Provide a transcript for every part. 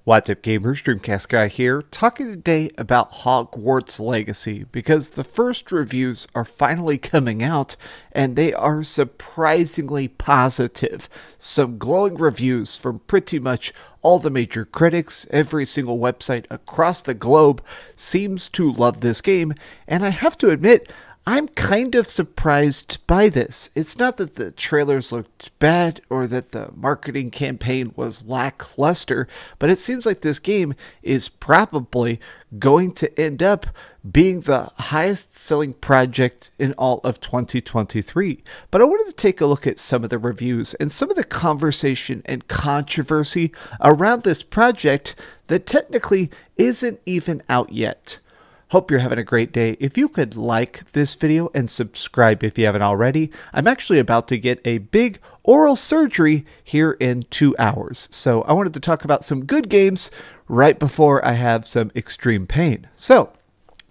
What's up, gamers? Dreamcast Guy here, talking today about Hogwarts Legacy, because the first reviews are finally coming out, and they are surprisingly positive. Some glowing reviews from pretty much all the major critics. Every single website across the globe seems to love this game, and I have to admit, I'm kind of surprised by this. It's not that the trailers looked bad or that the marketing campaign was lackluster, but it seems like this game is probably going to end up being the highest selling project in all of 2023. But I wanted to take a look at some of the reviews and some of the conversation and controversy around this project that technically isn't even out yet. Hope you're having a great day. If you could like this video and subscribe if you haven't already, I'm actually about to get a big oral surgery here in 2 hours. So I wanted to talk about some good games right before I have some extreme pain. So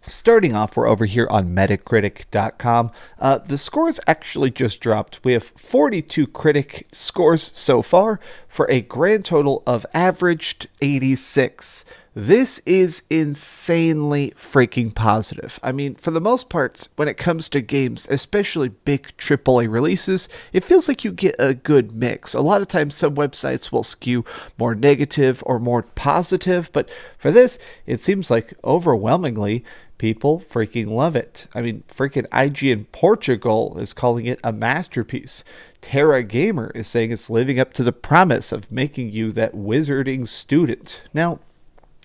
starting off, we're over here on Metacritic.com. The scores actually just dropped. We have 42 critic scores so far for a grand total of averaged 86. This is insanely freaking positive. I mean, for the most part, when it comes to games, especially big AAA releases, it feels like you get a good mix. A lot of times some websites will skew more negative or more positive, but for this, it seems like overwhelmingly people freaking love it. I mean, freaking IGN Portugal is calling it a masterpiece. Terra Gamer is saying it's living up to the promise of making you that wizarding student. Now,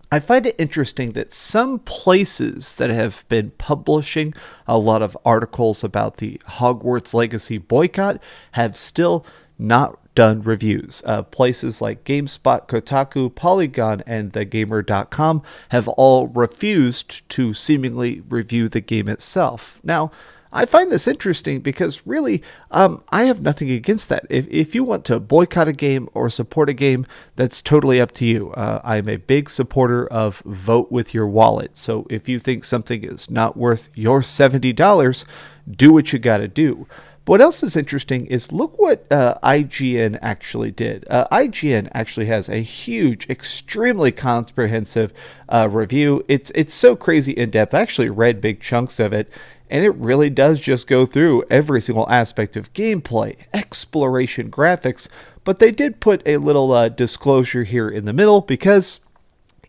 I find it interesting that some places that have been publishing a lot of articles about the Hogwarts Legacy boycott have still not done reviews. Places like GameSpot, Kotaku, Polygon, and TheGamer.com have all refused to seemingly review the game itself. Now, I find this interesting because really, I have nothing against that. If you want to boycott a game or support a game, that's totally up to you. I'm a big supporter of vote with your wallet. So if you think something is not worth your $70, do what you got to do. But what else is interesting is look what IGN actually did. IGN actually has a huge, extremely comprehensive review. It's so crazy in depth. I actually read big chunks of it. And it really does just go through every single aspect of gameplay, exploration, graphics, but they did put a little disclosure here in the middle because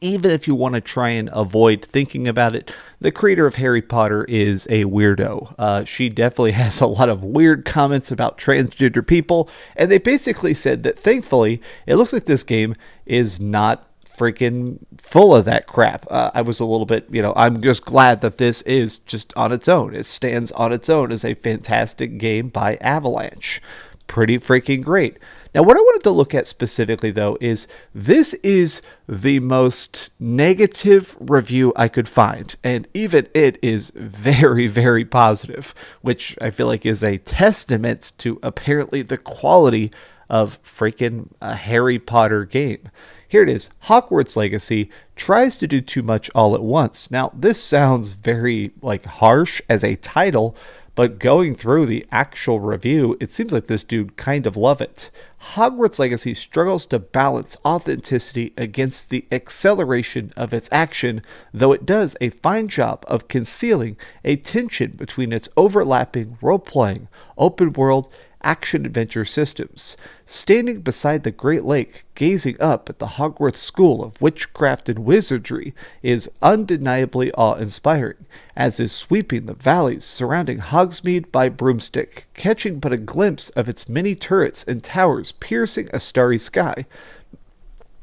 even if you want to try and avoid thinking about it, the creator of Harry Potter is a weirdo. She definitely has a lot of weird comments about transgender people, and they basically said that thankfully, it looks like this game is not freaking full of that crap. I was a little bit, I'm just glad that this is just on its own. It stands on its own as a fantastic game by Avalanche. Pretty freaking great. Now, what I wanted to look at specifically, though, is this is the most negative review I could find. And even it is very, very positive, which I feel like is a testament to apparently the quality of freaking a Harry Potter game. Here it is. Hogwarts Legacy tries to do too much all at once. Now, this sounds very harsh as a title, but going through the actual review, it seems like this dude kind of loved it. Hogwarts Legacy struggles to balance authenticity against the acceleration of its action, though it does a fine job of concealing a tension between its overlapping role-playing, open-world, action-adventure systems. Standing beside the Great Lake, gazing up at the Hogwarts School of Witchcraft and Wizardry is undeniably awe-inspiring, as is sweeping the valleys surrounding Hogsmeade by broomstick, catching but a glimpse of its many turrets and towers piercing a starry sky.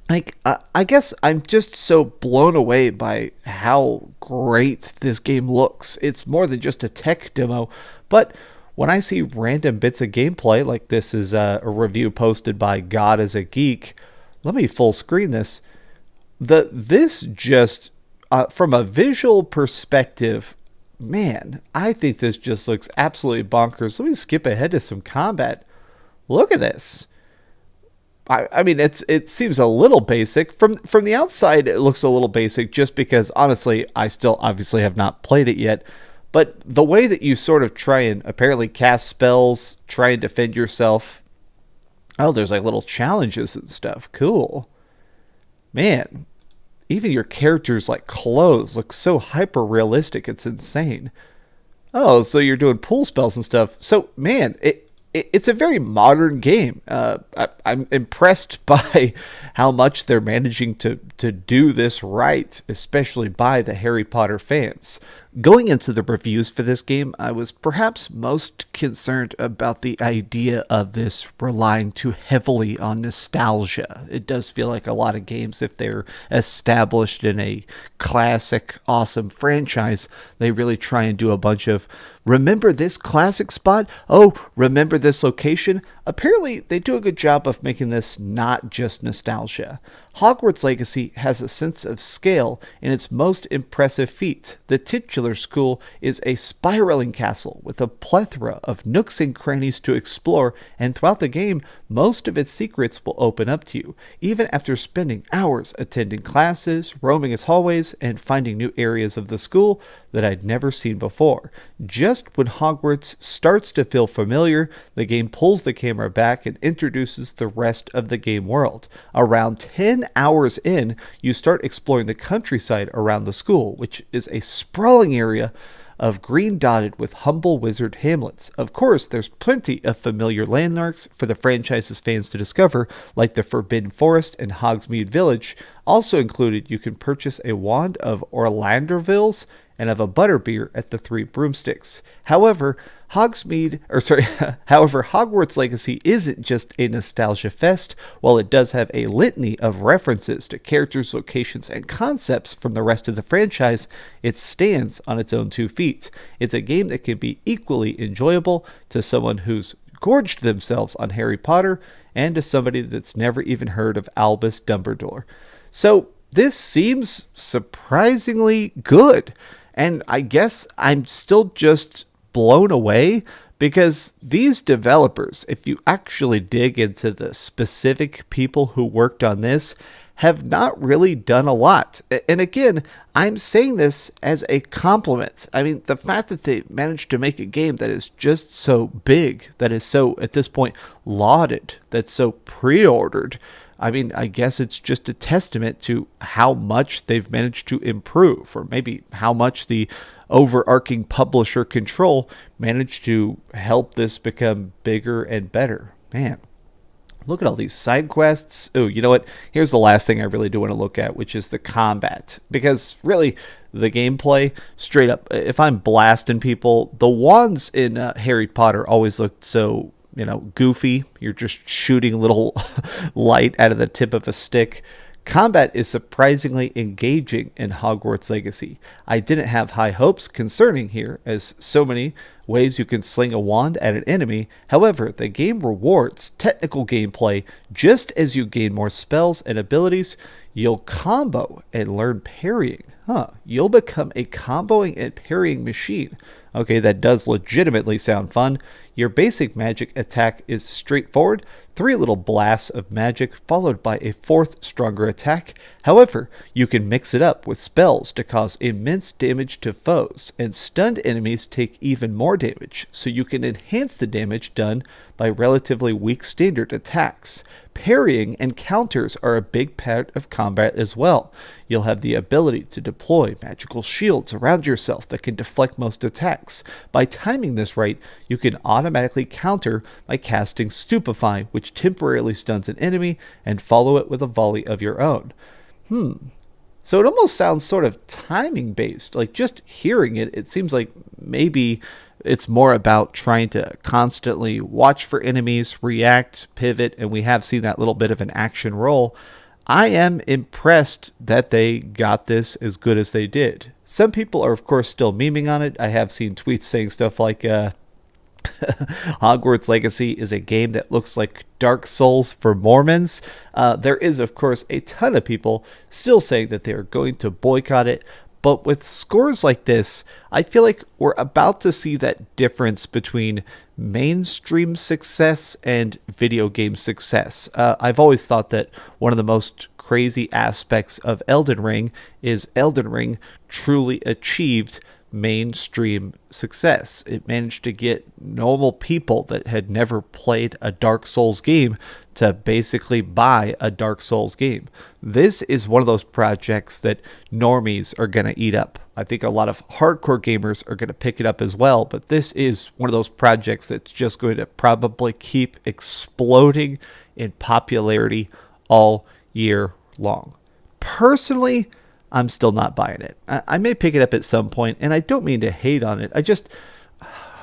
I guess I'm just so blown away by how great this game looks. It's more than just a tech demo, but when I see random bits of gameplay, like this is a review posted by God is a Geek, let me full screen this. This just, from a visual perspective, man, I think this just looks absolutely bonkers. Let me skip ahead to some combat. Look at this. I mean, it seems a little basic. From the outside, it looks a little basic just because, honestly, I still obviously have not played it yet. But the way that you sort of try and apparently cast spells, try and defend yourself. Oh, there's little challenges and stuff. Cool. man, even your characters' like clothes look so hyper realistic. It's insane. Oh, so you're doing pool spells and stuff. So, man, it's a very modern game. I'm impressed by how much they're managing to do this right, especially by the Harry Potter fans. Going into the reviews for this game, I was perhaps most concerned about the idea of this relying too heavily on nostalgia. It does feel like a lot of games, if they're established in a classic, awesome franchise, they really try and do a bunch of remember this classic spot? Oh, remember this location? Apparently, they do a good job of making this not just nostalgia. Hogwarts Legacy has a sense of scale in its most impressive feat. The titular school is a spiraling castle with a plethora of nooks and crannies to explore, and throughout the game, most of its secrets will open up to you, even after spending hours attending classes, roaming its hallways, and finding new areas of the school that I'd never seen before. Just when Hogwarts starts to feel familiar, the game pulls the camera back and introduces the rest of the game world. Around 10 hours in, you start exploring the countryside around the school, which is a sprawling area of green dotted with humble wizard hamlets. Of course, there's plenty of familiar landmarks for the franchise's fans to discover, like the Forbidden Forest and Hogsmeade Village. Also included, you can purchase a wand of Orlandervilles and of a butterbeer at the Three Broomsticks. However, Hogwarts Legacy isn't just a nostalgia fest. While it does have a litany of references to characters, locations, and concepts from the rest of the franchise, it stands on its own 2 feet. It's a game that can be equally enjoyable to someone who's gorged themselves on Harry Potter and to somebody that's never even heard of Albus Dumbledore. So this seems surprisingly good. And I guess I'm still just blown away because these developers, if you actually dig into the specific people who worked on this, have not really done a lot. And again, I'm saying this as a compliment. I mean, the fact that they managed to make a game that is just so big, that is so, at this point, lauded, that's so pre-ordered, I mean, I guess it's just a testament to how much they've managed to improve, or maybe how much the overarching publisher control managed to help this become bigger and better. Man, look at all these side quests. Oh, you know what? Here's the last thing I really do want to look at, which is the combat. Because really, the gameplay, straight up, if I'm blasting people, the wands in Harry Potter always looked so goofy. You're just shooting little light out of the tip of a stick. Combat is surprisingly engaging in Hogwarts Legacy. I didn't have high hopes concerning here, as so many ways you can sling a wand at an enemy. However, the game rewards technical gameplay just as you gain more spells and abilities. You'll combo and learn parrying. You'll become a comboing and parrying machine. Okay, that does legitimately sound fun. Your basic magic attack is straightforward, 3 little blasts of magic followed by a 4th stronger attack. However, you can mix it up with spells to cause immense damage to foes, and stunned enemies take even more damage, so you can enhance the damage done by relatively weak standard attacks. Parrying and counters are a big part of combat as well. You'll have the ability to deploy magical shields around yourself that can deflect most attacks. By timing this right, you can automatically counter by casting Stupefy, which temporarily stuns an enemy, and follow it with a volley of your own. So it almost sounds sort of timing based. Like just hearing it, it seems like maybe it's more about trying to constantly watch for enemies, react, pivot, and we have seen that little bit of an action roll. I am impressed that they got this as good as they did. Some people are, of course, still memeing on it. I have seen tweets saying stuff like, Hogwarts Legacy is a game that looks like Dark Souls for Mormons. There is, of course, a ton of people still saying that they are going to boycott it. But with scores like this, I feel like we're about to see that difference between mainstream success and video game success. I've always thought that one of the most crazy aspects of Elden Ring is Elden Ring truly achieved mainstream success. It managed to get normal people that had never played a Dark Souls game to basically buy a Dark Souls game. This is one of those projects that normies are going to eat up. I think a lot of hardcore gamers are going to pick it up as well, but this is one of those projects that's just going to probably keep exploding in popularity all year long. Personally, I'm still not buying it. I may pick it up at some point, and I don't mean to hate on it.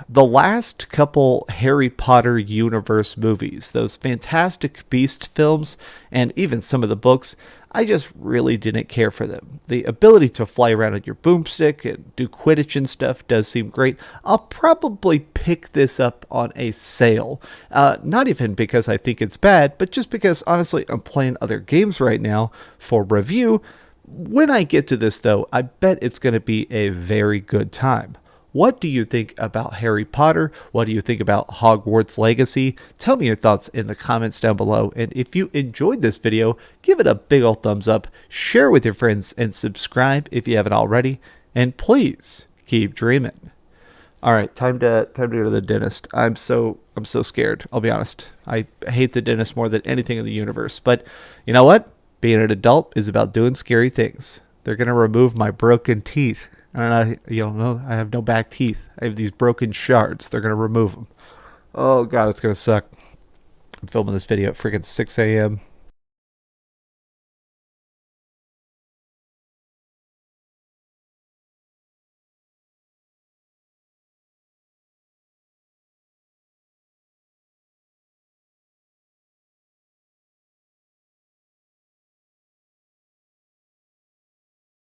The last couple Harry Potter universe movies, those Fantastic Beasts films, and even some of the books, I just really didn't care for them. The ability to fly around on your boomstick and do Quidditch and stuff does seem great. I'll probably pick this up on a sale. Not even because I think it's bad, but just because, honestly, I'm playing other games right now for review. When I get to this, though, I bet it's going to be a very good time. What do you think about Harry Potter? What do you think about Hogwarts Legacy? Tell me your thoughts in the comments down below. And if you enjoyed this video, give it a big old thumbs up, share with your friends, and subscribe if you haven't already. And please keep dreaming. All right, time to go to the dentist. I'm so scared. I'll be honest. I hate the dentist more than anything in the universe. But you know what? Being an adult is about doing scary things. They're gonna remove my broken teeth. And I have no back teeth. I have these broken shards. They're going to remove them. Oh, God, it's going to suck. I'm filming this video at freaking 6 a.m.